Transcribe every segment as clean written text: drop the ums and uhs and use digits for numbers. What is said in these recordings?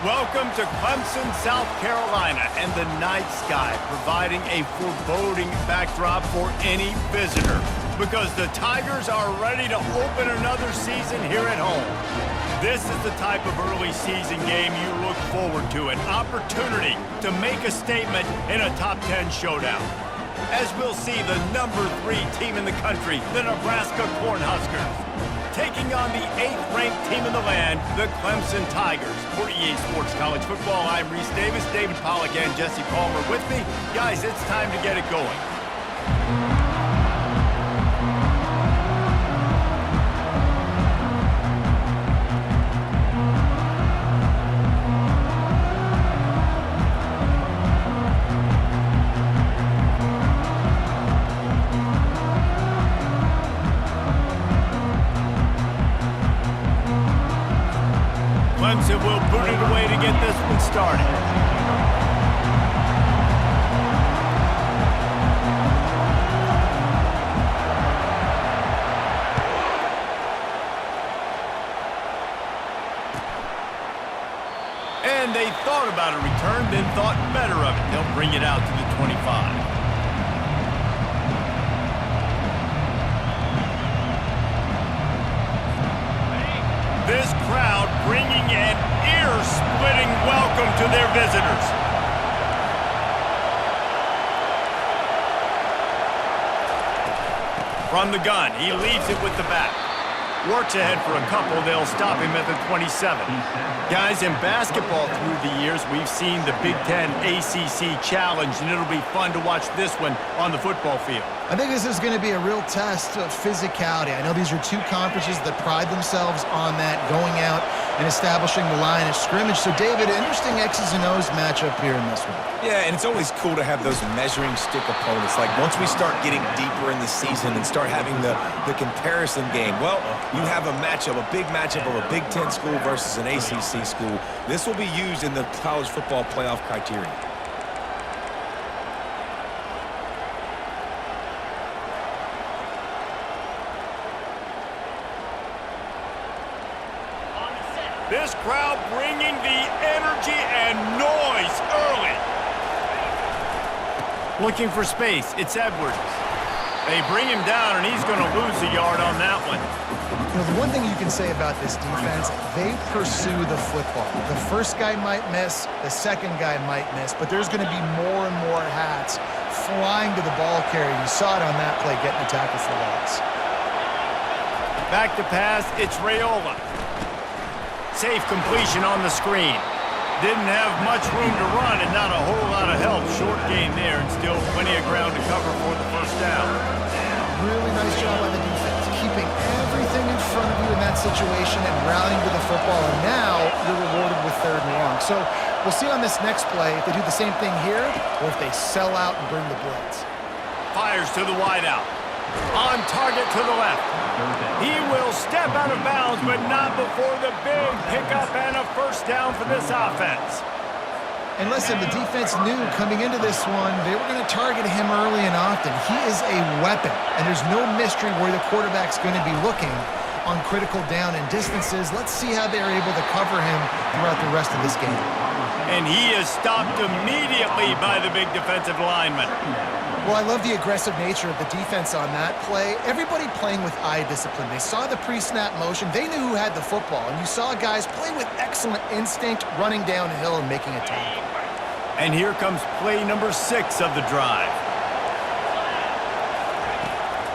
Welcome to Clemson, South Carolina, and the night sky providing a foreboding backdrop for any visitor because the Tigers are ready to open another season here at home. This is the type of early season game you look forward to, an opportunity to make a statement in a top 10 showdown. As we'll see the number 3 team in the country, the Nebraska Cornhuskers, taking on the 8th-ranked team in the land, the Clemson Tigers. For EA Sports College Football, I'm Reese Davis, David Pollack, and Jesse Palmer with me. Guys, it's time to get it going. Clemson will boot it away to get this one started. And they thought about a return, then thought better of it. They'll bring it out to the 25. This crowd bringing an ear-splitting welcome to their visitors. From the gun, he leaves it with the back. Works ahead for a couple, they'll stop him at the 27. Guys, in basketball through the years, we've seen the Big Ten ACC Challenge, and it'll be fun to watch this one on the football field. I think this is going to be a real test of physicality. I know these are two conferences that pride themselves on that, going out and establishing the line of scrimmage. So, David, interesting X's and O's matchup here in this one. Yeah, and it's always cool to have those measuring stick opponents. Like, once we start getting deeper in the season and start having the comparison game, well, you have a matchup, a big matchup of a Big Ten school versus an ACC school. This will be used in the college football playoff criteria. This crowd bringing the energy and noise early. Looking for space, it's Edwards. They bring him down, and he's going to lose a yard on that one. You know, the one thing you can say about this defense, they pursue the football. The first guy might miss, the second guy might miss, but there's going to be more and more hats flying to the ball carrier. You saw it on that play, getting the tackle for loss. Back to pass, it's Raiola. Safe completion on the screen. Didn't have much room to run and not a whole lot of help. Short gain there and still plenty of ground to cover for the first down. Really nice job by the defense, keeping everything in front of you in that situation and rallying to the football. And now you're rewarded with 3rd and long. So we'll see on this next play if they do the same thing here or if they sell out and bring the blitz. Fires to the wideout. On target to the left. He will step out of bounds, but not before the big pickup and a first down for this offense. And listen, the defense knew coming into this one, they were going to target him early and often. He is a weapon, and there's no mystery where the quarterback's going to be looking on critical down and distances. Let's see how they're able to cover him throughout the rest of this game. And he is stopped immediately by the big defensive lineman. Well, I love the aggressive nature of the defense on that play. Everybody playing with eye discipline. They saw the pre-snap motion. They knew who had the football. And you saw guys play with excellent instinct, running downhill and making a tackle. And here comes play number 6 of the drive.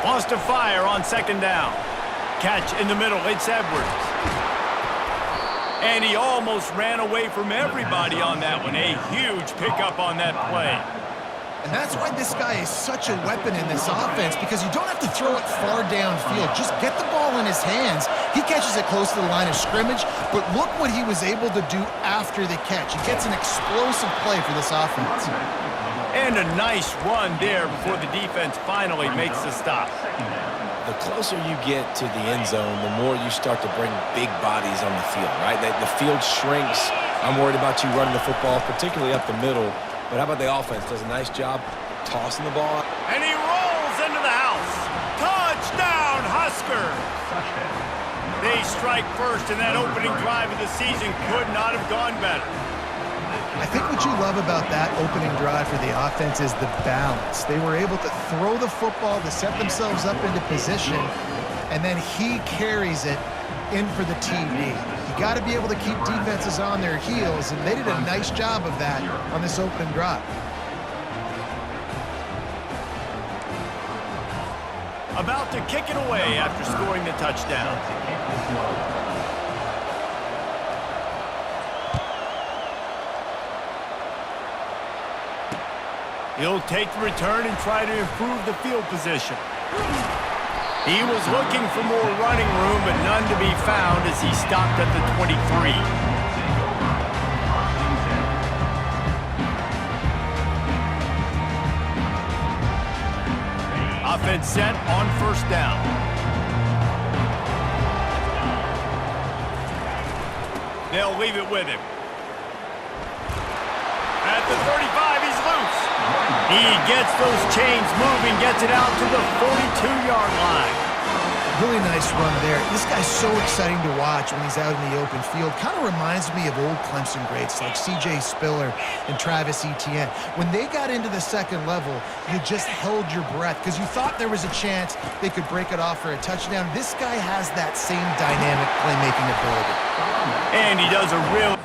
Wants to fire on 2nd down. Catch in the middle. It's Edwards. And he almost ran away from everybody on that one. A huge pickup on that play. And that's why this guy is such a weapon in this offense, because you don't have to throw it far downfield. Just get the ball in his hands. He catches it close to the line of scrimmage, but look what he was able to do after the catch. He gets an explosive play for this offense. And a nice run there before the defense finally makes the stop. The closer you get to the end zone, the more you start to bring big bodies on the field, right? The field shrinks. I'm worried about you running the football, particularly up the middle. But how about the offense? Does a nice job tossing the ball. And he rolls into the house. Touchdown, Huskers! They strike first, and that opening drive of the season could not have gone better. I think what you love about that opening drive for the offense is the balance. They were able to throw the football to set themselves up into position, and then he carries it in for the TD. You got to be able to keep defenses on their heels, and they did a nice job of that on this opening drive. About to kick it away after scoring the touchdown. He'll take the return and try to improve the field position. He was looking for more running room, but none to be found as he stopped at the 23. Offense set on first down. They'll leave it with him. At the 35, he's loose. He gets those chains moving, gets it out to the 42-yard line. Really nice run there. This guy's so exciting to watch when he's out in the open field. Kind of reminds me of old Clemson greats like C.J. Spiller and Travis Etienne. When they got into the second level, you just held your breath because you thought there was a chance they could break it off for a touchdown. This guy has that same dynamic playmaking ability. And he does a real...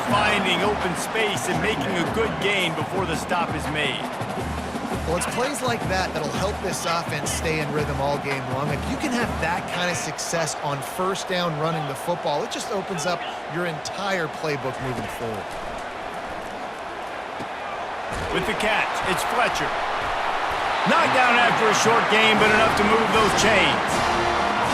finding open space and making a good gain before the stop is made. Well, it's plays like that that'll help this offense stay in rhythm all game long. If you can have that kind of success on first down running the football, it just opens up your entire playbook moving forward. With the catch, it's Fletcher. Knocked down after a short game, but enough to move those chains.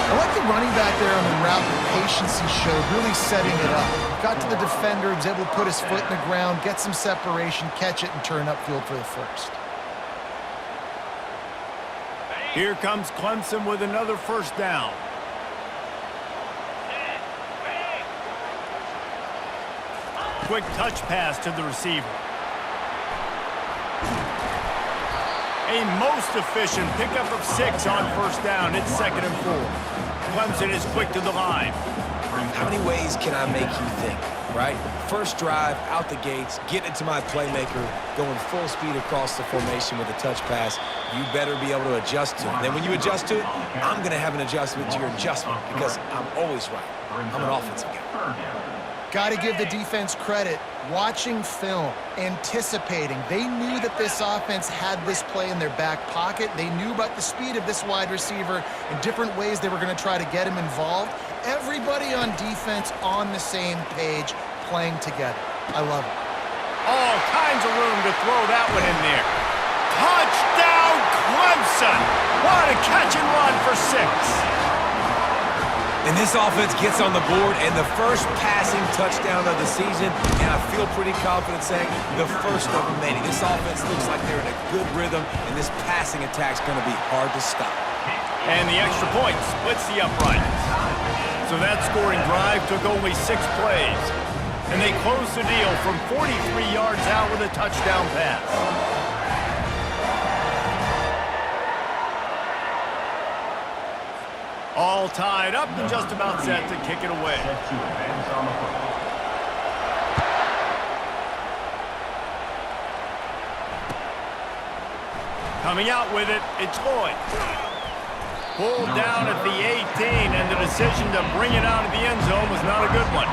I like the running back there on the route, the patience he showed, really setting it up. Got to the defender, was able to put his foot in the ground, get some separation, catch it, and turn upfield for the first. Here comes Clemson with another first down. Quick touch pass to the receiver. A most efficient pickup of 6 on first down. It's 2nd and 4. Clemson is quick to the line. How many ways can I make you think, right? First drive, out the gates, get it to my playmaker, going full speed across the formation with a touch pass. You better be able to adjust to it. And then when you adjust to it, I'm going to have an adjustment to your adjustment because I'm always right. I'm an offensive guy. Got to give the defense credit. Watching film, anticipating. They knew that this offense had this play in their back pocket. They knew about the speed of this wide receiver and different ways they were going to try to get him involved. Everybody on defense on the same page, playing together. I love it. All kinds of room to throw that one in there. Touchdown, Clemson! What a catch and run for 6. And this offense gets on the board, and the first passing touchdown of the season, and I feel pretty confident saying the first of many. This offense looks like they're in a good rhythm, and this passing attack's going to be hard to stop. And the extra point splits the uprights. So that scoring drive took only 6 plays. And they closed the deal from 43 yards out with a touchdown pass. All tied up and just about set to kick it away. Coming out with it, it's Lloyd. Pulled down at the 18, and the decision to bring it out of the end zone was not a good one.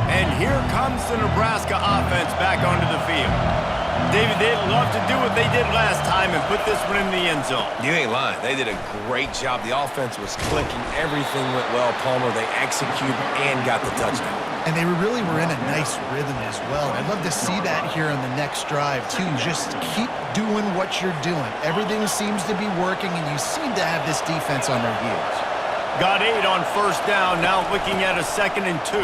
And here comes the Nebraska offense back onto the field. David, they'd love to do what they did last time and put this one in the end zone. You ain't lying. They did a great job. The offense was clicking. Everything went well, Palmer. They executed and got the touchdown. And they really were in a nice rhythm as well. I'd love to see that here on the next drive, too. Just keep doing what you're doing. Everything seems to be working, and you seem to have this defense on their heels. Got 8 on first down, now looking at a 2nd and 2.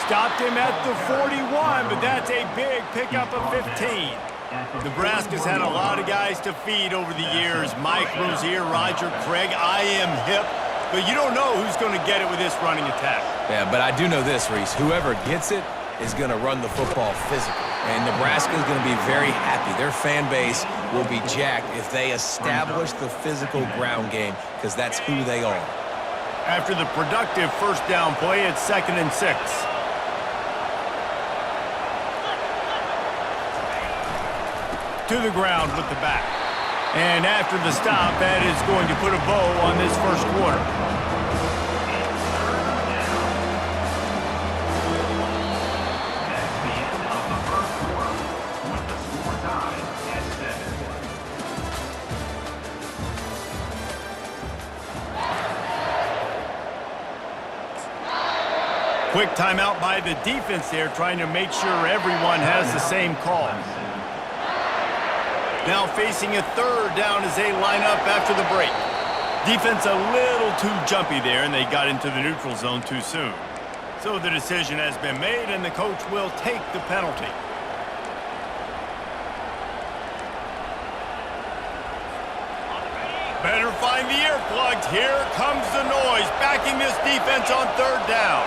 Stopped him at the 41, but that's a big pickup of 15. Nebraska's had a lot of guys to feed over the years. Mike Rozier, Roger Craig. I am hip, but you don't know who's going to get it with this running attack. Yeah, but I do know this, Reese. Whoever gets it is going to run the football physical. And Nebraska is going to be very happy. Their fan base will be jacked if they establish the physical ground game, because that's who they are. After the productive first down play, it's 2nd and 6. To the ground with the back. And after the stop, that is going to put a bow on this first quarter. Quick timeout by the defense there, trying to make sure everyone has the same call. Now facing a 3rd down as they line up after the break. Defense a little too jumpy there, and they got into the neutral zone too soon. So the decision has been made, and the coach will take the penalty. Better find the earplugs. Here comes the noise, backing this defense on 3rd down.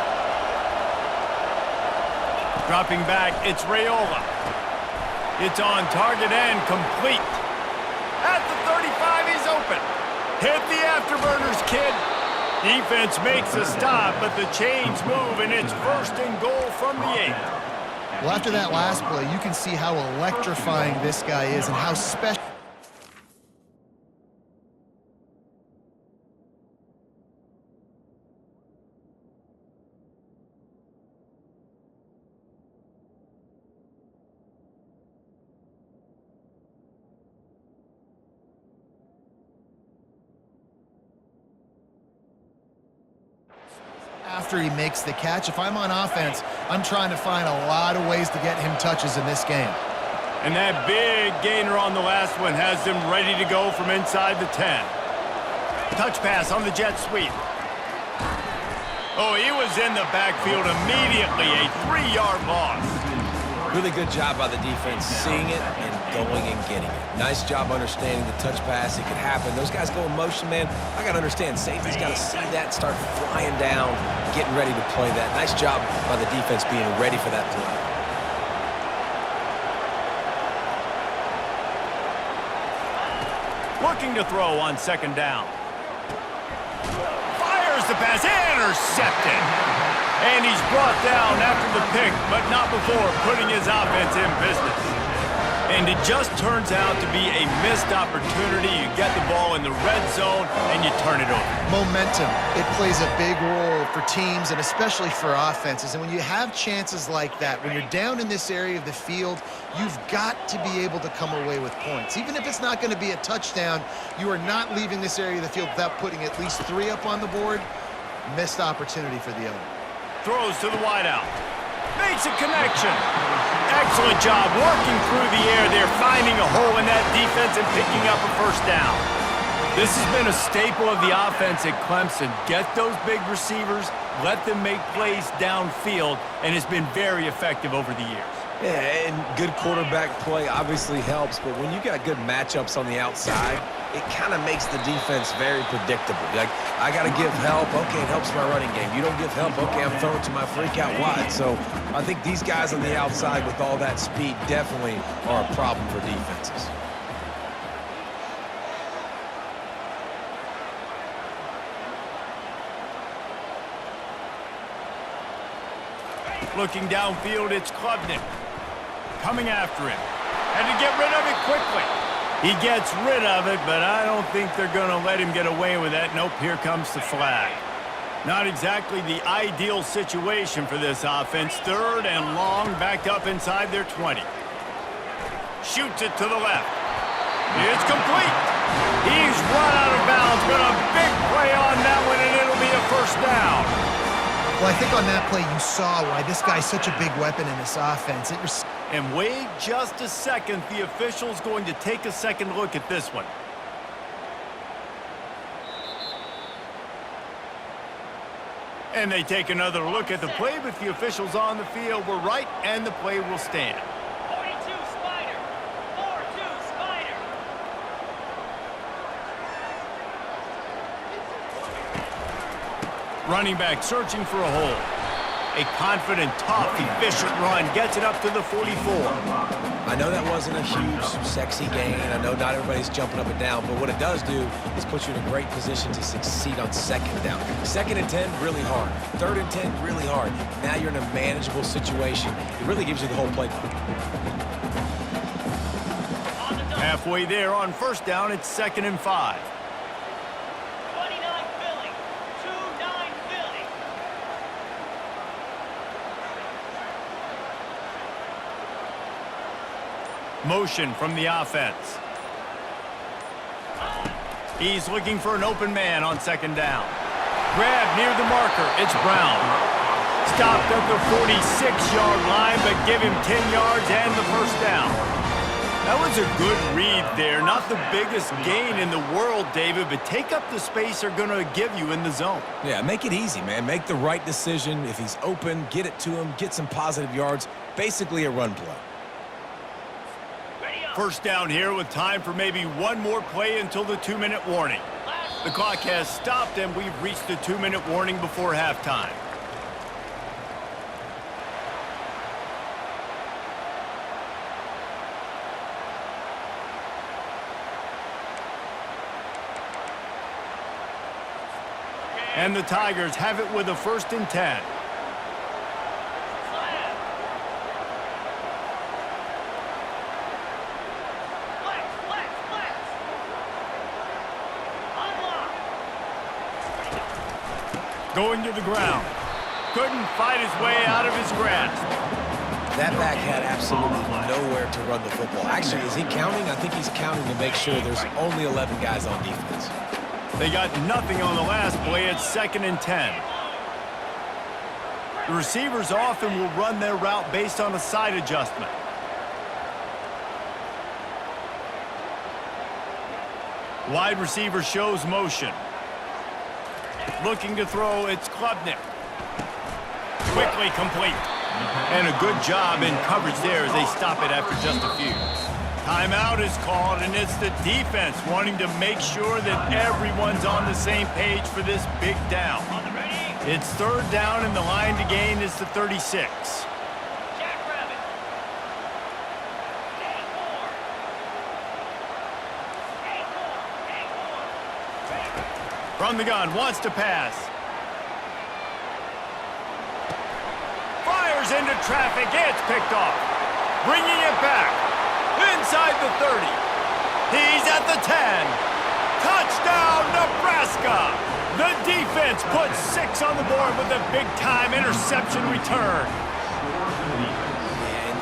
Dropping back, it's Raiola. It's on target and complete. At the 35, he's open. Hit the afterburners, kid. Defense makes a stop, but the chains move, and it's 1st and goal from the 8. Well, after that last play, you can see how electrifying this guy is and how special. After he makes the catch, if I'm on offense, I'm trying to find a lot of ways to get him touches in this game. And that big gainer on the last one has them ready to go from inside the 10. Touch pass on the jet sweep. Oh, he was in the backfield immediately, a 3-yard loss. Really good job by the defense, seeing it and going and getting it. Nice job understanding the touch pass. It could happen. Those guys go in motion, man. I got to understand, safety's got to see that, start flying down, getting ready to play that. Nice job by the defense being ready for that play. Looking to throw on 2nd down. Fires the pass, intercepted. And he's brought down after the pick, but not before putting his offense in business. And it just turns out to be a missed opportunity. You get the ball in the red zone, and you turn it over. Momentum, it plays a big role for teams and especially for offenses. And when you have chances like that, when you're down in this area of the field, you've got to be able to come away with points. Even if it's not going to be a touchdown, you are not leaving this area of the field without putting at least 3 up on the board. Missed opportunity for the other. Throws to the wideout. Makes a connection. Excellent job working through the air there, finding a hole in that defense and picking up a 1st down. This has been a staple of the offense at Clemson. Get those big receivers, let them make plays downfield, and it's been very effective over the years. Yeah, and good quarterback play obviously helps, but when you got good matchups on the outside, it kind of makes the defense very predictable. Like, I got to give help. Okay, it helps my running game. You don't give help. Okay, I'm throwing to my freak out wide. So I think these guys on the outside with all that speed definitely are a problem for defenses. Looking downfield, it's Klubnik. Coming after him. Had to get rid of it quickly. He gets rid of it, but I don't think they're going to let him get away with that. Nope, here comes the flag. Not exactly the ideal situation for this offense. 3rd and long, backed up inside their 20. Shoots it to the left. It's complete. He's run out of bounds, but a big play on that one, and it'll be a first down. Well, I think on that play you saw why this guy's such a big weapon in this offense. And wait just a second. The official's going to take a second look at this one. And they take another look at the play, but the officials on the field were right, and the play will stand. 42 Spider. 4-2 Spider. Running back searching for a hole. A confident, tough, efficient run gets it up to the 44. I know that wasn't a huge, sexy gain. I know not everybody's jumping up and down, but what it does do is put you in a great position to succeed on 2nd down. 2nd and 10, really hard. 3rd and 10, really hard. Now you're in a manageable situation. It really gives you the whole playbook. Halfway there on 1st down, it's 2nd and 5. 29 Philly. 2-9 Philly. Motion from the offense. He's looking for an open man on 2nd down. Grab near the marker. It's Brown. Stopped at the 46-yard line, but give him 10 yards and the first down. That was a good read there. Not the biggest gain in the world, David, but take up the space they're going to give you in the zone. Yeah, make it easy, man. Make the right decision. If he's open, get it to him, get some positive yards. Basically a run play. 1st down here with time for maybe one more play until the 2-minute warning. The clock has stopped, and we've reached the 2-minute warning before halftime. And the Tigers have it with a 1st and 10. Going to the ground. Couldn't fight his way out of his grasp. That back had absolutely nowhere to run the football. Actually, is he counting? I think he's counting to make sure there's only 11 guys on defense. They got nothing on the last play. It's 2nd and 10. The receivers often will run their route based on a side adjustment. Wide receiver shows motion. Looking to throw, it's Klubnik. Quickly complete. And a good job in coverage there as they stop it after just a few. Timeout is called, and it's the defense wanting to make sure that everyone's on the same page for this big down. It's 3rd down, and the line to gain is the 36. From the gun, wants to pass. Fires into traffic, it's picked off. Bringing it back. Inside the 30. He's at the 10. Touchdown, Nebraska! The defense puts 6 on the board with a big-time interception return.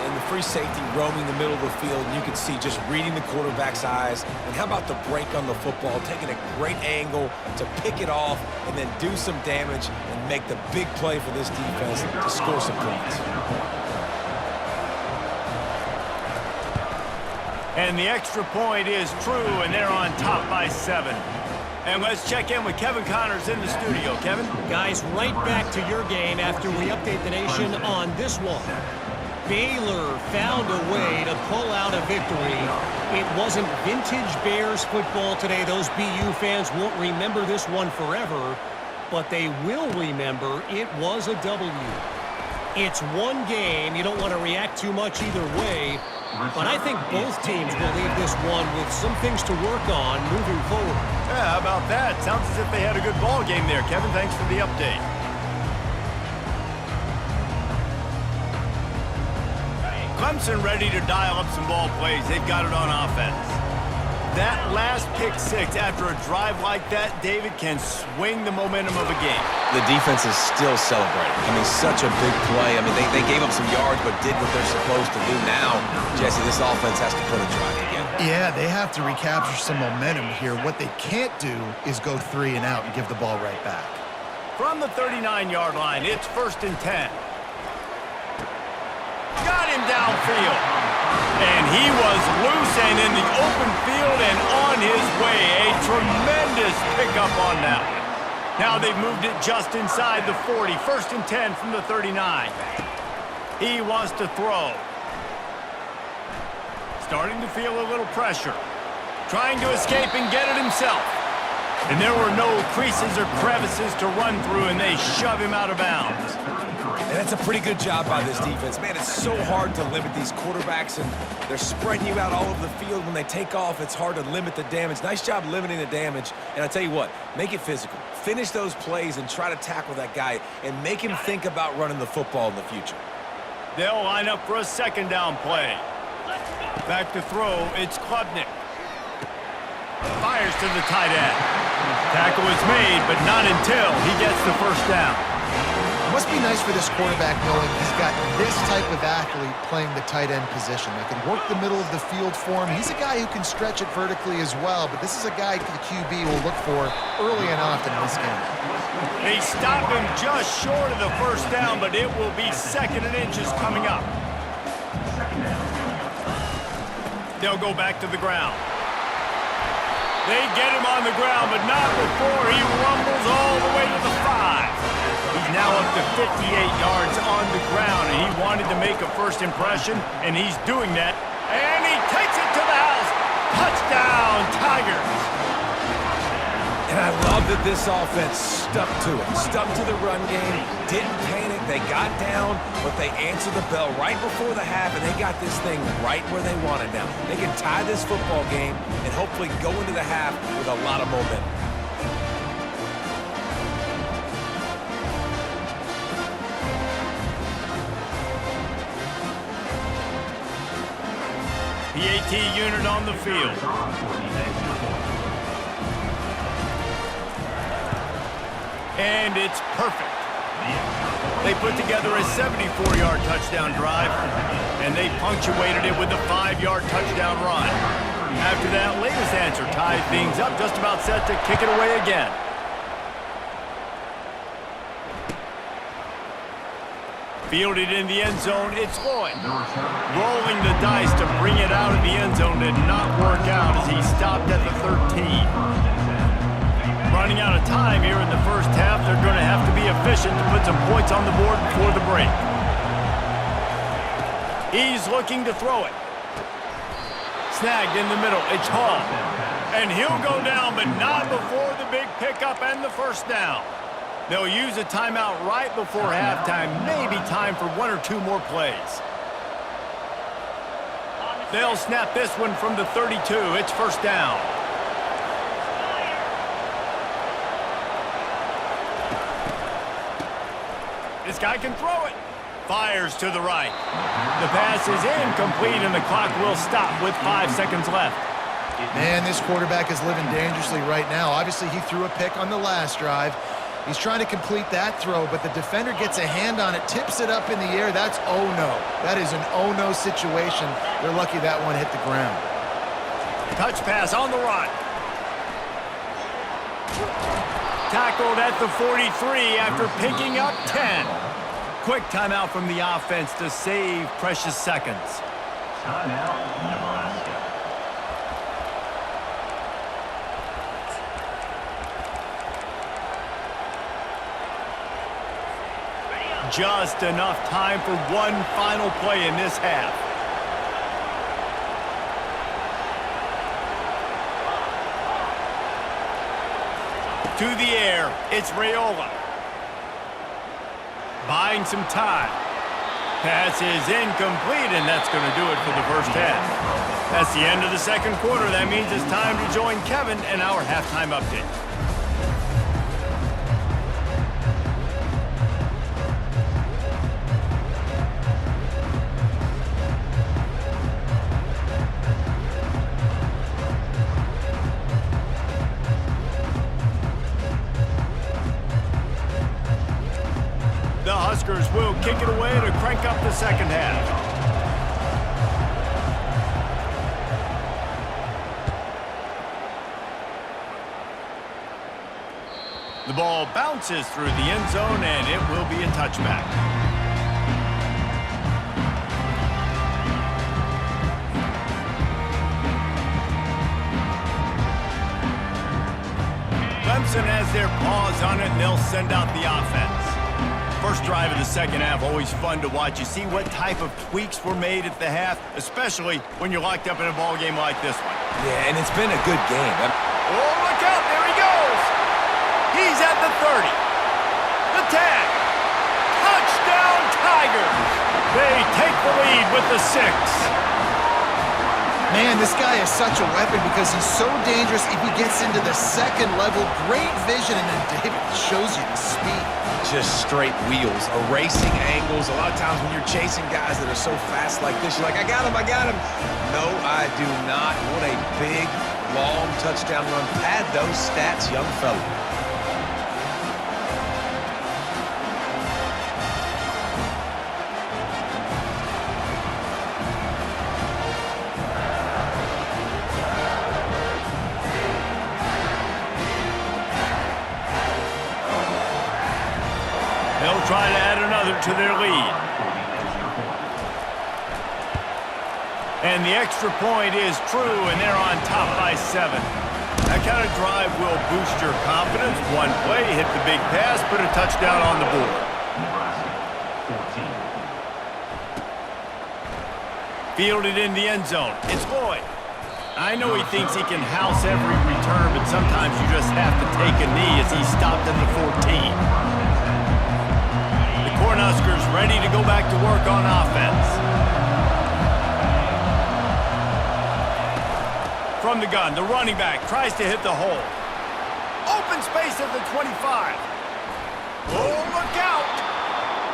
And the free safety roaming the middle of the field, and you can see just reading the quarterback's eyes. And how about the break on the football, taking a great angle to pick it off and then do some damage and make the big play for this defense to score some points. And the extra point is true, and they're on top by 7. And let's check in with Kevin Connors in the studio. Kevin? Guys, right back to your game after we update the nation on this one. Baylor found a way to pull out a victory. It wasn't vintage Bears football today. Those BU fans won't remember this one forever, but they will remember it was a W. It's one game. You don't want to react too much either way, but I think both teams will leave this one with some things to work on moving forward. Yeah, how about that? Sounds as if they had a good ball game there. Kevin, thanks for the update. Clemson ready to dial up some ball plays. They've got it on offense. That last pick six after a drive like that, David, can swing the momentum of a game. The defense is still celebrating. I mean, such a big play. I mean, they gave up some yards but did what they're supposed to do. Now, Jesse, this offense has to put a drive together. Yeah, they have to recapture some momentum here. What they can't do is go 3 and out and give the ball right back. From the 39-yard line, it's 1st and 10. Got him downfield. And he was loose and in the open field and on his way. A tremendous pickup on that one. Now they've moved it just inside the 40. 1st and 10 from the 39. He wants to throw. Starting to feel a little pressure. Trying to escape and get it himself. And there were no creases or crevices to run through, and they shove him out of bounds. And that's a pretty good job by this defense. Man, it's so hard to limit these quarterbacks, and they're spreading you out all over the field. When they take off, it's hard to limit the damage. Nice job limiting the damage. And I tell you what, make it physical. Finish those plays and try to tackle that guy and make him think about running the football in the future. They'll line up for a 2nd down play. Back to throw, it's Klubnik. Fires to the tight end. Tackle is made, but not until he gets the 1st down. It must be nice for this quarterback knowing he's got this type of athlete playing the tight end position. That can work the middle of the field for him. He's a guy who can stretch it vertically as well, but this is a guy the QB will look for early and often in this game. They stop him just short of the 1st down, but it will be 2nd and inches coming up. They'll go back to the ground. They get him on the ground, but not before he rumbles all the way to the 5. He's now up to 58 yards on the ground, and he wanted to make a first impression, and he's doing that. And he takes it to the house. Touchdown, Tigers. And I love that this offense stuck to it. Stuck to the run game, didn't panic. They got down, but they answered the bell right before the half, and they got this thing right where they want it now. They can tie this football game and hopefully go into the half with a lot of momentum. PAT unit on the field. And it's perfect. They put together a 74-yard touchdown drive, and they punctuated it with a 5-yard touchdown run. After that latest answer tied things up, just about set to kick it away again. Fielded in the end zone, it's Lloyd. Rolling the dice to bring it out of the end zone did not work out as he stopped at the 13. Running out of time here in the 1st half, they're going to have to be efficient to put some points on the board before the break. He's looking to throw it. Snagged in the middle, it's Hall. And he'll go down, but not before the big pickup and the 1st down. They'll use a timeout right before halftime, maybe time for 1 or 2 more plays. They'll snap this one from the 32. It's 1st down. This guy can throw it. Fires to the right. The pass is incomplete, and the clock will stop with 5 seconds left. Man, this quarterback is living dangerously right now. Obviously, he threw a pick on the last drive. He's trying to complete that throw, but the defender gets a hand on it, tips it up in the air. That's oh-no. That is an oh-no situation. They're lucky that one hit the ground. Touch pass on the run. Tackled at the 43 after picking up 10. Quick timeout from the offense to save precious seconds. Timeout, Nebraska. Just enough time for one final play in this half. To the air, it's Raiola. Buying some time. Pass is incomplete, and that's going to do it for the 1st half. That's the end of the 2nd quarter. That means it's time to join Kevin in our halftime update. second half. The ball bounces through the end zone, and it will be a touchback. Clemson has their paws on it, and they'll send out the offense. First drive of the second half, always fun to watch. You see what type of tweaks were made at the half, especially when you're locked up in a ball game like this one. Yeah, and it's been a good game. Oh, look out, there he goes! He's at the 30. The tag. Touchdown, Tigers! They take the lead with the 6. Man, this guy is such a weapon because he's so dangerous if he gets into the second level. Great vision, and then David shows you the speed. Just straight wheels, erasing angles. A lot of times when you're chasing guys that are so fast like this, you're like, I got him, I got him. No, I do not. What a big, long touchdown run. Pad those stats, young fella. They'll try to add another to their lead. And the extra point is true, and they're on top by 7. That kind of drive will boost your confidence. One play, hit the big pass, put a touchdown on the board. Nebraska, 14. Fielded in the end zone. It's Lloyd. I know he thinks he can house every return, but sometimes you just have to take a knee as he stopped at the 14. Cornhuskers ready to go back to work on offense. From the gun, the running back tries to hit the hole. Open space at the 25. Oh, look out!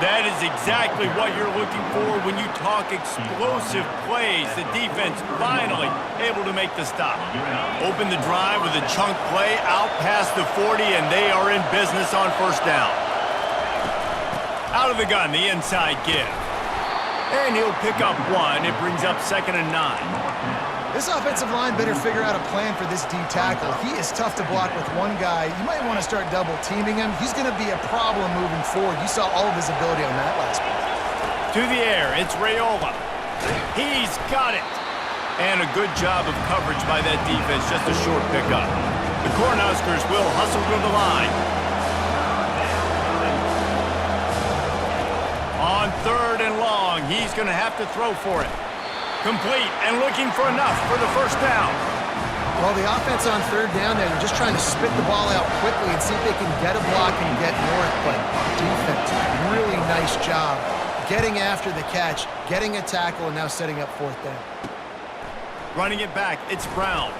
That is exactly what you're looking for when you talk explosive plays. The defense finally able to make the stop. Open the drive with a chunk play out past the 40, and they are in business on first down. Out of the gun, the inside give. And he'll pick up 1. It brings up 2nd and 9. This offensive line better figure out a plan for this D tackle. He is tough to block with one guy. You might want to start double teaming him. He's going to be a problem moving forward. You saw all of his ability on that last play. To the air, it's Raiola. He's got it. And a good job of coverage by that defense, just a short pickup. The Cornhuskers will hustle to the line. On 3rd and long, he's going to have to throw for it. Complete and looking for enough for the first down. Well, the offense on 3rd down there, they're just trying to spit the ball out quickly and see if they can get a block and get north. But defense, really nice job getting after the catch, getting a tackle, and now setting up 4th down. Running it back, it's Brown.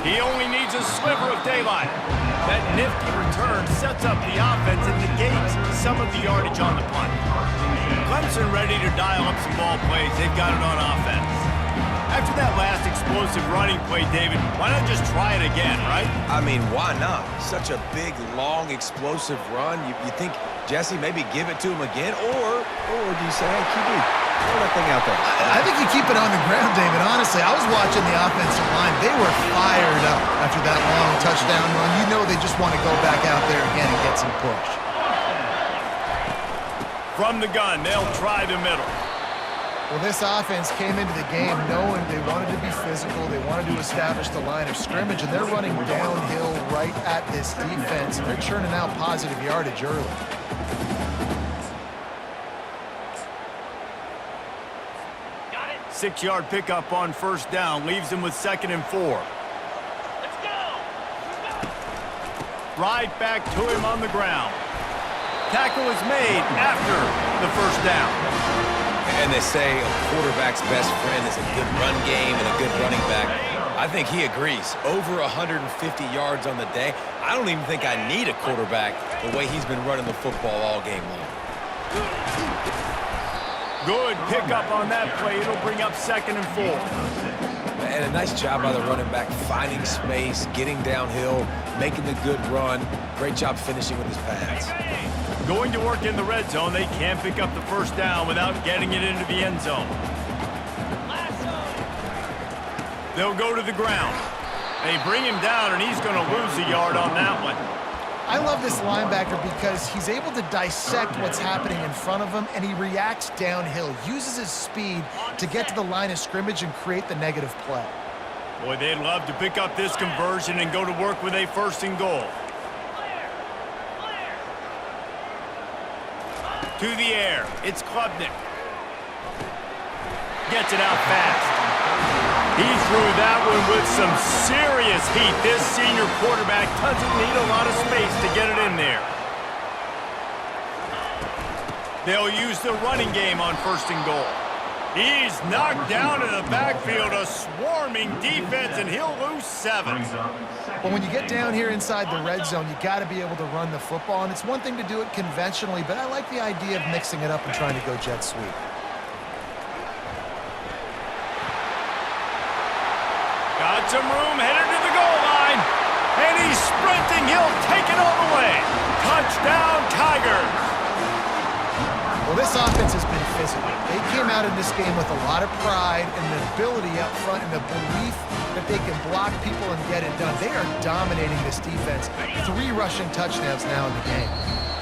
He only needs a sliver of daylight. That nifty return sets up the offense and negates some of the yardage on the punt. Clemson ready to dial up some ball plays. They've got it on offense. After that last explosive running play, David, why not just try it again, right? I mean, why not? Such a big, long, explosive run. You think, Jesse, maybe give it to him again? Or do you say, hey, QB, throw that thing out there? I think you keep it on the ground, David. Honestly, I was watching the offensive line. They were fired up after that long touchdown run. You know they just want to go back out there again and get some push. From the gun, they'll try the middle. Well, this offense came into the game knowing they wanted to be physical. They wanted to establish the line of scrimmage, and they're running downhill right at this defense. They're churning out positive yardage early. Got it. 6-yard pickup on first down leaves them with 2nd and 4. Let's go. Right back to him on the ground. Tackle is made after the first down. And they say a quarterback's best friend is a good run game and a good running back. I think he agrees. Over 150 yards on the day. I don't even think I need a quarterback the way he's been running the football all game long. Good pickup on that play. It'll bring up 2nd and 4. And a nice job by the running back, finding space, getting downhill, making the good run. Great job finishing with his pads. Going to work in the red zone, they can't pick up the first down without getting it into the end zone. They'll go to the ground. They bring him down, and he's going to lose a yard on that one. I love this linebacker because he's able to dissect what's happening in front of him, and he reacts downhill, uses his speed to get to the line of scrimmage and create the negative play. Boy, they'd love to pick up this conversion and go to work with a 1st and goal. To the air, it's Klubnik. Gets it out fast. He threw that one with some serious heat. This senior quarterback doesn't need a lot of space to get it in there. They'll use the running game on 1st and goal. He's knocked down in the backfield, a swarming defense, and he'll lose 7. Well, when you get down here inside the red zone, you got to be able to run the football, and it's one thing to do it conventionally, but I like the idea of mixing it up and trying to go jet sweep. Got some room, headed to the goal line, and he's sprinting. He'll take it all the way. Touchdown, Tigers. Well, this offense has been physical. They came out in this game with a lot of pride and the ability up front and the belief that they can block people and get it done. They are dominating this defense. 3 rushing touchdowns now in the game.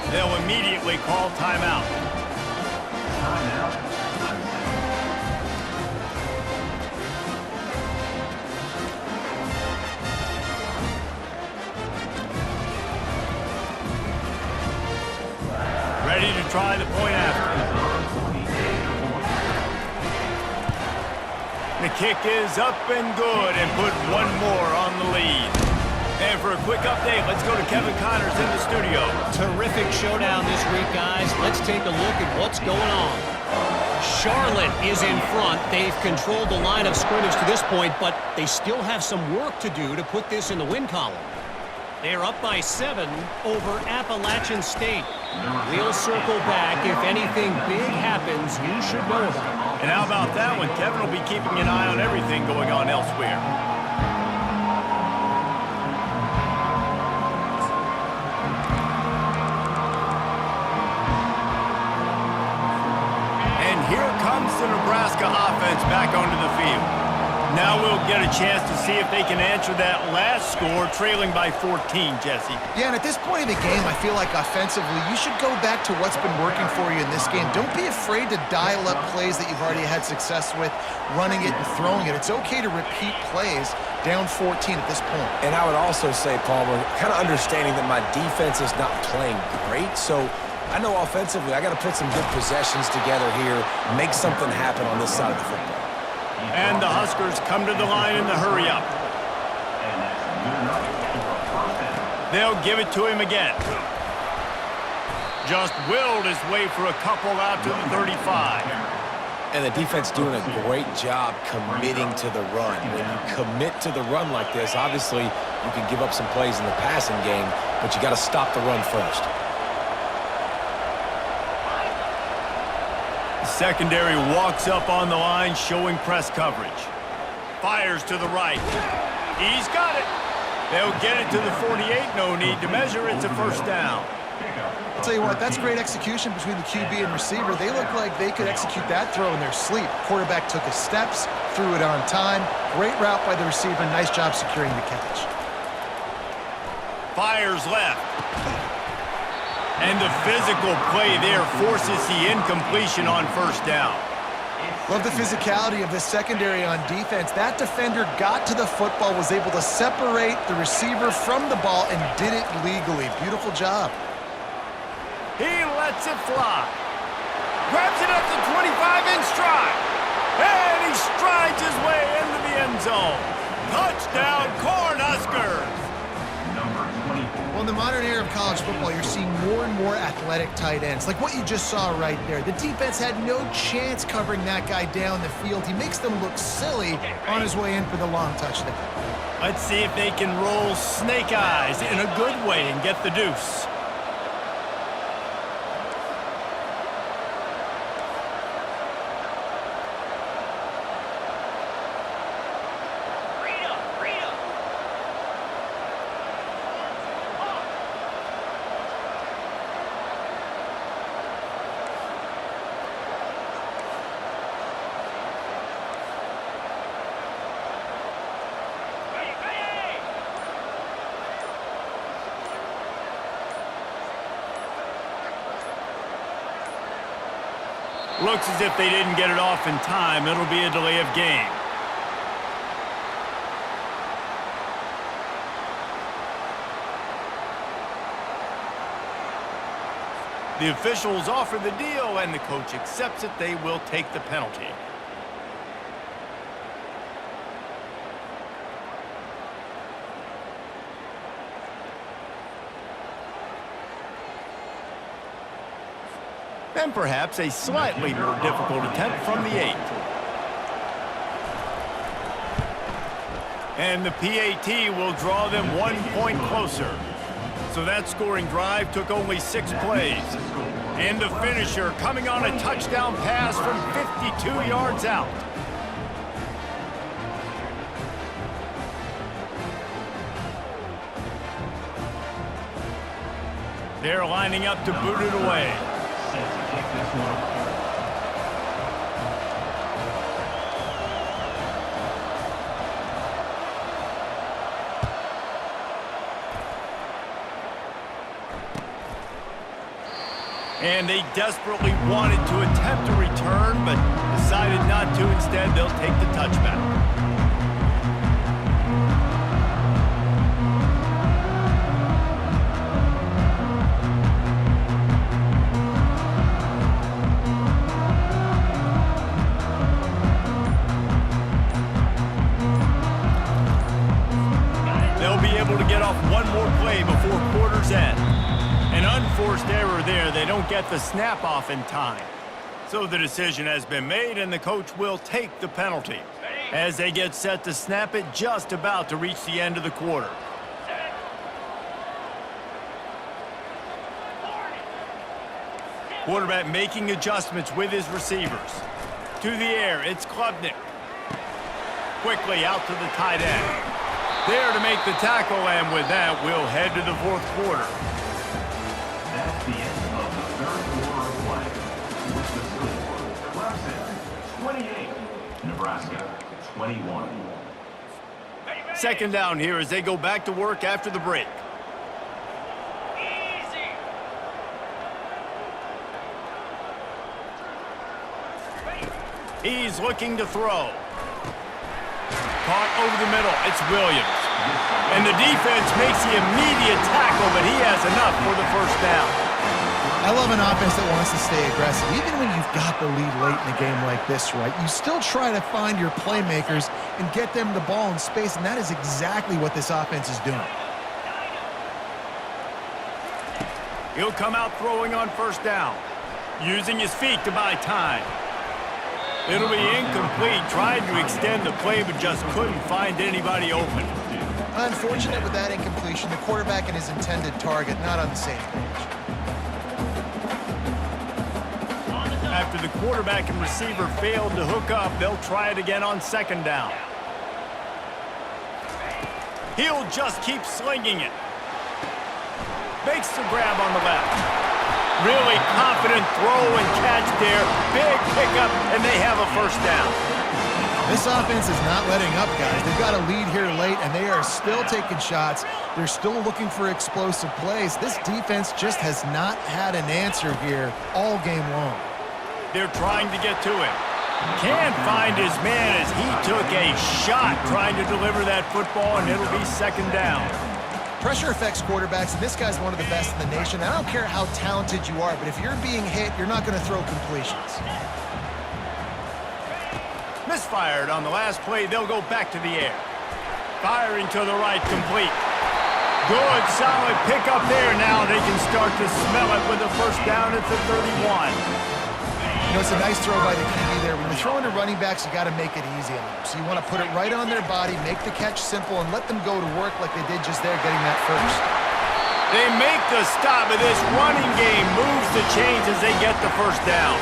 They'll immediately call timeout. Ready to try the point after. The kick is up and good and put one more on the lead. And for a quick update, let's go to Kevin Connors in the studio. Terrific showdown this week, guys. Let's take a look at what's going on. Charlotte is in front. They've controlled the line of scrimmage to this point, but they still have some work to do to put this in the win column. They're up by 7 over Appalachian State. We'll circle back. If anything big happens, you should know about it. And how about that one? Kevin will be keeping an eye on everything going on elsewhere. And here comes the Nebraska offense back onto the field. Now we'll get a chance to see if they can answer that last score, trailing by 14, Jesse. Yeah, and at this point in the game, I feel like offensively, you should go back to what's been working for you in this game. Don't be afraid to dial up plays that you've already had success with, running it and throwing it. It's okay to repeat plays down 14 at this point. And I would also say, Palmer, kind of understanding that my defense is not playing great, so I know offensively I got to put some good possessions together here, make something happen on this side of the football. And the Huskers come to the line in the hurry-up. They'll give it to him again. Just willed his way for a couple out to the 35. And the defense doing a great job committing to the run. When you commit to the run like this, obviously you can give up some plays in the passing game, but you got to stop the run first. Secondary walks up on the line, showing press coverage. Fires to the right. He's got it. They'll get it to the 48. No need to measure. It's a 1st down. I'll tell you what, that's great execution between the QB and receiver. They look like they could execute that throw in their sleep. Quarterback took his steps, threw it on time. Great route by the receiver. Nice job securing the catch. Fires left. And the physical play there forces the incompletion on 1st down. Love the physicality of the secondary on defense. That defender got to the football, was able to separate the receiver from the ball, and did it legally. Beautiful job. He lets it fly. Grabs it up to 25 in stride. And he strides his way into the end zone. Touchdown, Cornhuskers. Well, in the modern era of college football, you're seeing more and more athletic tight ends, like what you just saw right there. The defense had no chance covering that guy down the field. He makes them look silly on his way in for the long touchdown. Let's see if they can roll snake eyes in a good way and get the deuce. Looks as if they didn't get it off in time. It'll be a delay of game. The officials offer the deal, and the coach accepts it. They will take the penalty. And perhaps a slightly more difficult attempt from the 8. And the PAT will draw them 1 point closer. So that scoring drive took only 6 plays. And the finisher coming on a touchdown pass from 52 yards out. They're lining up to boot it away. And they desperately wanted to attempt a return, but decided not to. Instead, they'll take the touchback. They'll be able to get off one more play before quarter's end. An unforced error there. They don't get the snap off in time. So the decision has been made, and the coach will take the penalty as they get set to snap it, just about to reach the end of the quarter. Quarterback making adjustments with his receivers. To the air, it's Klubnik. Quickly out to the tight end. There to make the tackle, and with that, we'll head to the fourth quarter. That's the end of the third quarter of play. With the score, Clemson 28, Nebraska 21. Second down here as they go back to work after the break. Easy. He's looking to throw. Caught over the middle. It's Williams. And the defense makes the immediate tackle, but he has enough for the first down. I love an offense that wants to stay aggressive. Even when you've got the lead late in a game like this, right, you still try to find your playmakers and get them the ball in space, and that is exactly what this offense is doing. He'll come out throwing on first down, using his feet to buy time. It'll be incomplete, trying to extend the play, but just couldn't find anybody open. Unfortunate with that incompletion, the quarterback and his intended target not on the same page. After the quarterback and receiver failed to hook up, they'll try it again on second down. He'll just keep slinging it. Makes the grab on the left. Really confident throw and catch there. Big pickup, and they have a first down. This offense is not letting up, guys. They've got a lead here late, and they are still taking shots. They're still looking for explosive plays. This defense just has not had an answer here all game long. They're trying to get to him. Can't find his man as he took a shot trying to deliver that football, and it'll be second down. Pressure affects quarterbacks, and this guy's one of the best in the nation. I don't care how talented you are, but if you're being hit, you're not going to throw completions. Misfired on the last play. They'll go back to the air. Firing to the right, complete. Good, solid pickup there. Now they can start to smell it with a first down at the 31. You know, it's a nice throw by the QB there. When you're throwing to running backs, you got to make it easy on them. So you want to put it right on their body, make the catch simple, and let them go to work like they did just there, getting that first. They make the stop, but this running game moves the chains as they get the first down.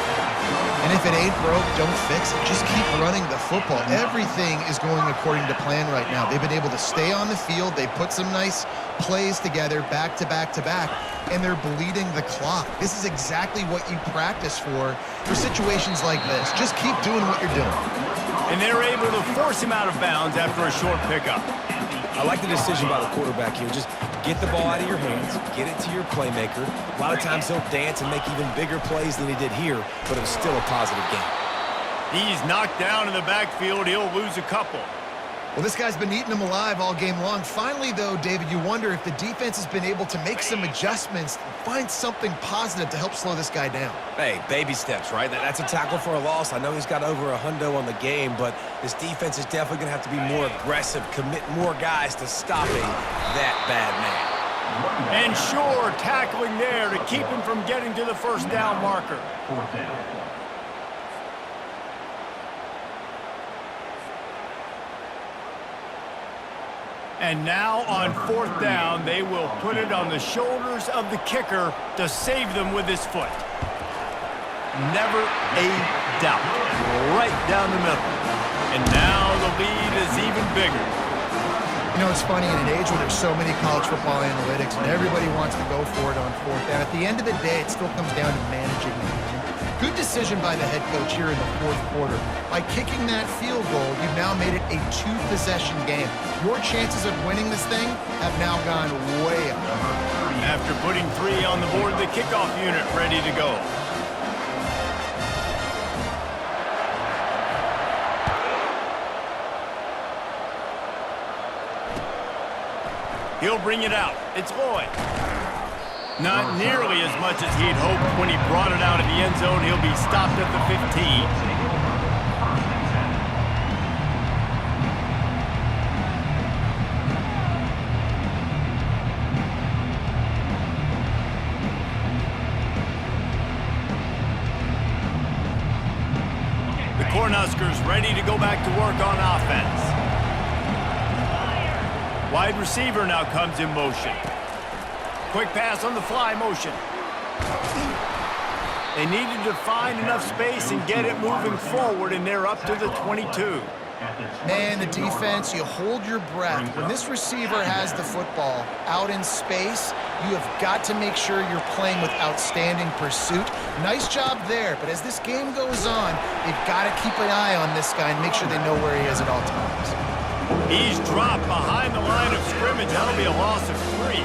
And if it ain't broke, don't fix it. Just keep running the football. Everything is going according to plan right now. They've been able to stay on the field. They put some nice plays together back to back to back, and they're bleeding the clock. This is exactly what you practice for situations like this. Just keep doing what you're doing. And they're able to force him out of bounds after a short pickup. I like the decision by the quarterback here. Just Get the ball out of your hands, get it to your playmaker. A lot of times he'll dance and make even bigger plays than he did here, but it was still a positive game. He's knocked down in the backfield. He'll lose a couple. Well, this guy's been eating them alive all game long. Finally, though, David, you wonder if the defense has been able to make some adjustments, find something positive to help slow this guy down. Hey, baby steps, right? That's a tackle for a loss. I know he's got over $100 on the game, but this defense is definitely going to have to be more aggressive, commit more guys to stopping that bad man. And sure, tackling there to keep him from getting to the first down marker. Fourth down. And now on fourth down, they will put it on the shoulders of the kicker to save them with his foot. Never a doubt. Right down the middle. And now the lead is even bigger. You know, it's funny, in an age where there's so many college football analytics and everybody wants to go for it on fourth down, at the end of the day, it still comes down to managing the game. Good decision by the head coach here in the fourth quarter. By kicking that field goal, you've now made it a two-possession game. Your chances of winning this thing have now gone way up. After putting 3 on the board, the kickoff unit ready to go. He'll bring it out. It's Lloyd. Not nearly as much as he'd hoped when he brought it out of the end zone. He'll be stopped at the 15. The Cornhuskers ready to go back to work on offense. Wide receiver now comes in motion. Quick pass on the fly motion. They needed to find enough space and get it moving forward, and they're up to the 22. Man, the defense, you hold your breath. When this receiver has the football out in space, you have got to make sure you're playing with outstanding pursuit. Nice job there, but as this game goes on, they've got to keep an eye on this guy and make sure they know where he is at all times. He's dropped behind the line of scrimmage. That'll be a loss of 3.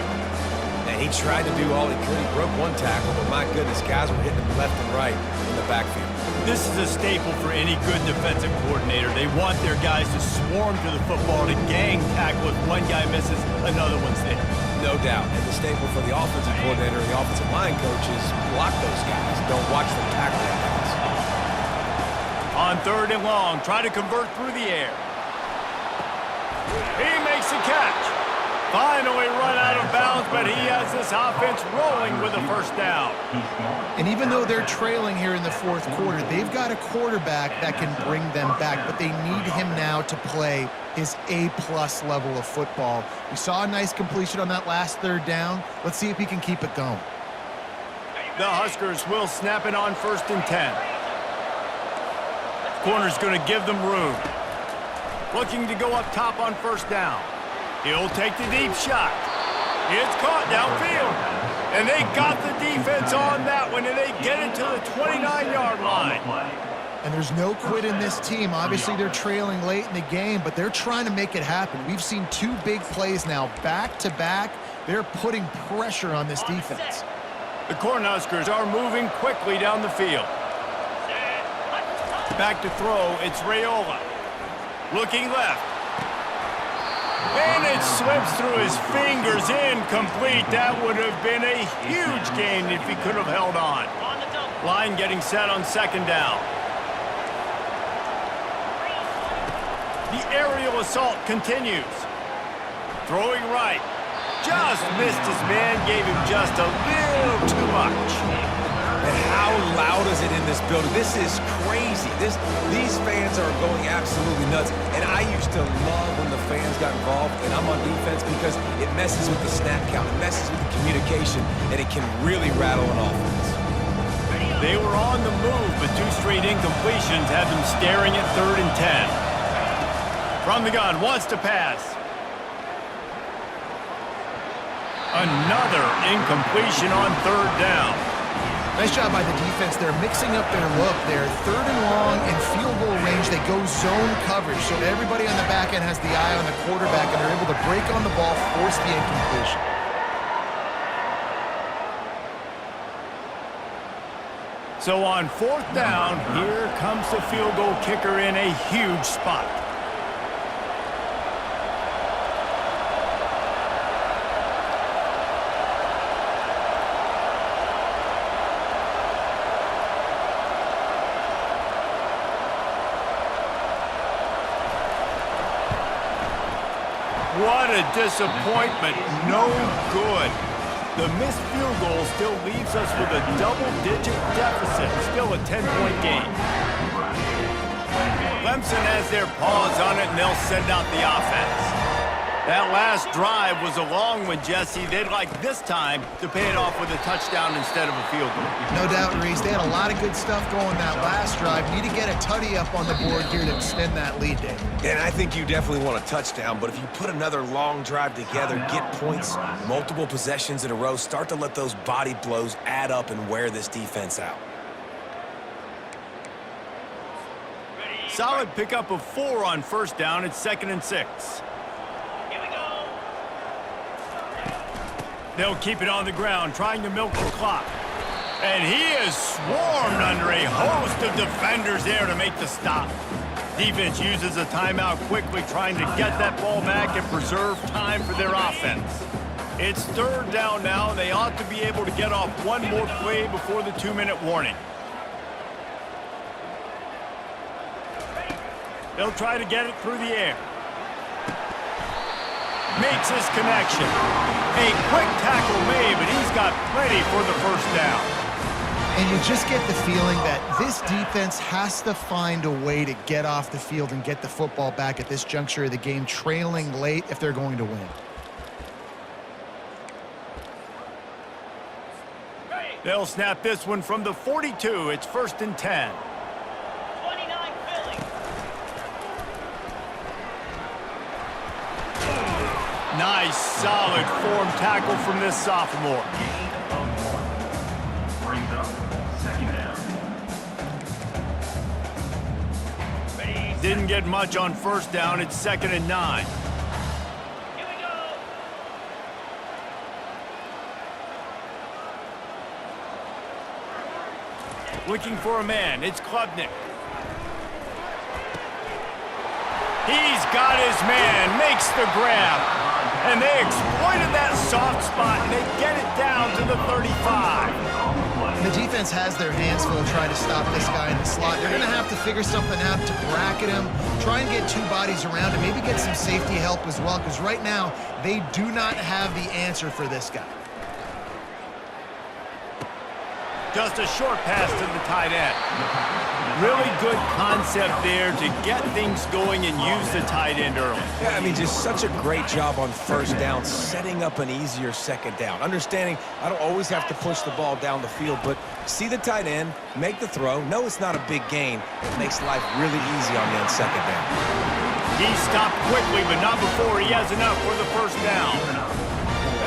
And he tried to do all he could. He broke one tackle, but my goodness, guys were hitting him left and right in the backfield. This is a staple for any good defensive coordinator. They want their guys to swarm to the football, to gang tackle. If one guy misses, another one's there. No doubt. And the staple for the offensive coordinator and the offensive line coach is block those guys. Don't watch them tackle their guys. On 3rd and long, try to convert through the air. He makes the catch. Finally run out of bounds, but he has this offense rolling with a first down. And even though they're trailing here in the fourth quarter, they've got a quarterback that can bring them back, but they need him now to play his A-plus level of football. We saw a nice completion on that last 3rd down. Let's see if he can keep it going. The Huskers will snap it on 1st and 10. Corner's going to give them room. Looking to go up top on 1st down. He'll take the deep shot. It's caught downfield. And they got the defense on that one, and they get it to the 29-yard line. And there's no quit in this team. Obviously, they're trailing late in the game, but they're trying to make it happen. We've seen 2 big plays now, back-to-back. They're putting pressure on this defense. The Cornhuskers are moving quickly down the field. Back to throw, it's Raiola. Looking left. And it slips through his fingers, incomplete. That would have been a huge gain if he could have held on. Line getting set on 2nd down. The aerial assault continues. Throwing right. Just missed his man, gave him just a little too much. And how loud is it in this building? This is crazy. These fans are going absolutely nuts. And I used to love when the fans got involved, and I'm on defense because it messes with the snap count, it messes with the communication, and it can really rattle an offense. They were on the move, but 2 straight incompletions had them staring at 3rd and 10. From the gun, wants to pass. Another incompletion on 3rd down. Nice job by the defense. They're mixing up their look. They're 3rd and long in field goal range. They go zone coverage, so everybody on the back end has the eye on the quarterback, and they're able to break on the ball, force the incompletion. So on 4th down, here comes the field goal kicker in a huge spot. What a disappointment. No good. The missed field goal still leaves us with a double-digit deficit. Still a 10-point game. Clemson has their paws on it, and they'll send out the offense. That last drive was a long one, Jesse. They'd like this time to pay it off with a touchdown instead of a field goal. No doubt, Reese. They had a lot of good stuff going that last drive. Need to get a tutty up on the board here to extend that lead, Dave. And I think you definitely want a touchdown, but if you put another long drive together, get points, multiple possessions in a row, start to let those body blows add up and wear this defense out. Solid pickup of 4 on 1st down. It's 2nd and 6. They'll keep it on the ground, trying to milk the clock. And he is swarmed under a host of defenders there to make the stop. Defense uses a timeout quickly, trying to get that ball back and preserve time for their offense. It's 3rd down now, and they ought to be able to get off one more play before the 2-minute warning. They'll try to get it through the air. Makes his connection. A quick tackle made, but he's got plenty for the 1st down. And you just get the feeling that this defense has to find a way to get off the field and get the football back at this juncture of the game, trailing late if they're going to win. They'll snap this one from the 42. It's 1st and 10. 29 Philly. Nice, solid form tackle from this sophomore. Gain of 1. Brings up 2nd down. Didn't get much on 1st down. It's 2nd and 9. Here we go. Looking for a man. It's Klubnik. He's got his man. Makes the grab. And they exploited that soft spot, and they get it down to the 35. The defense has their hands full trying to stop this guy in the slot. They're going to have to figure something out to bracket him, try and get 2 bodies around him, maybe get some safety help as well, because right now they do not have the answer for this guy. Just a short pass to the tight end. Really good concept there to get things going and use the tight end early. Yeah, I mean, just such a great job on 1st down, setting up an easier 2nd down. Understanding I don't always have to push the ball down the field, but see the tight end, make the throw. No, it's not a big gain. It makes life really easy on me on 2nd down. He stopped quickly, but not before he has enough for the 1st down.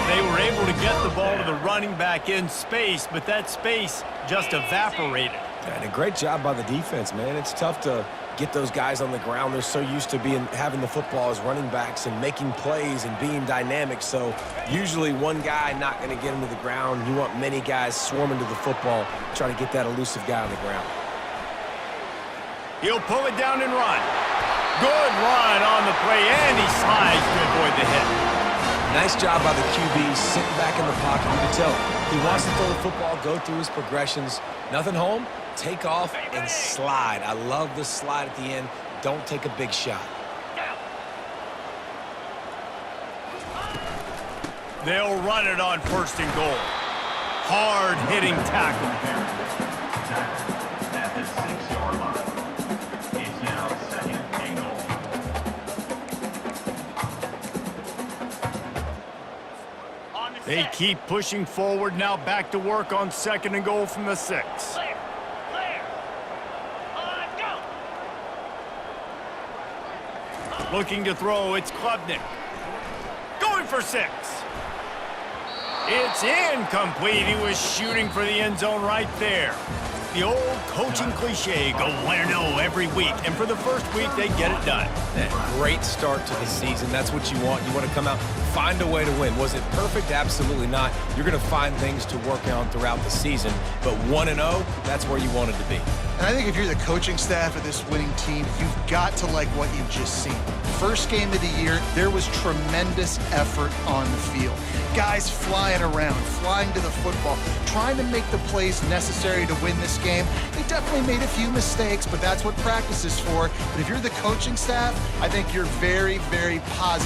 They were able to get the ball to the running back in space, but that space just evaporated. And a great job by the defense, man. It's tough to get those guys on the ground. They're so used to having the football as running backs and making plays and being dynamic. So usually one guy not going to get him to the ground. You want many guys swarming to the football, trying to get that elusive guy on the ground. He'll pull it down and run. Good run on the play, and he slides to avoid the hit. Nice job by the QB, sitting back in the pocket. You can tell he wants to throw the football, go through his progressions. Nothing home, take off, and slide. I love the slide at the end. Don't take a big shot. They'll run it on 1st and goal. Hard-hitting tackle. At the 6-yard line. It's now 2nd and goal. They keep pushing forward, now back to work on 2nd and goal from the 6. Clear. Clear. Go. Looking to throw, it's Klubnik. Going for 6. It's incomplete. He was shooting for the end zone right there. The old coaching cliche, go 1-0 every week. And for the first week, they get it done. Great start to the season. That's what you want. You want to come out, find a way to win. Was it perfect? Absolutely not. You're going to find things to work on throughout the season. But 1-0, that's where you wanted to be. And I think if you're the coaching staff of this winning team, you've got to like what you've just seen. First game of the year, there was tremendous effort on the field. Guys flying around, flying to the football, trying to make the plays necessary to win this game. They definitely made a few mistakes, but that's what practice is for. But if you're the coaching staff, I think you're very, very positive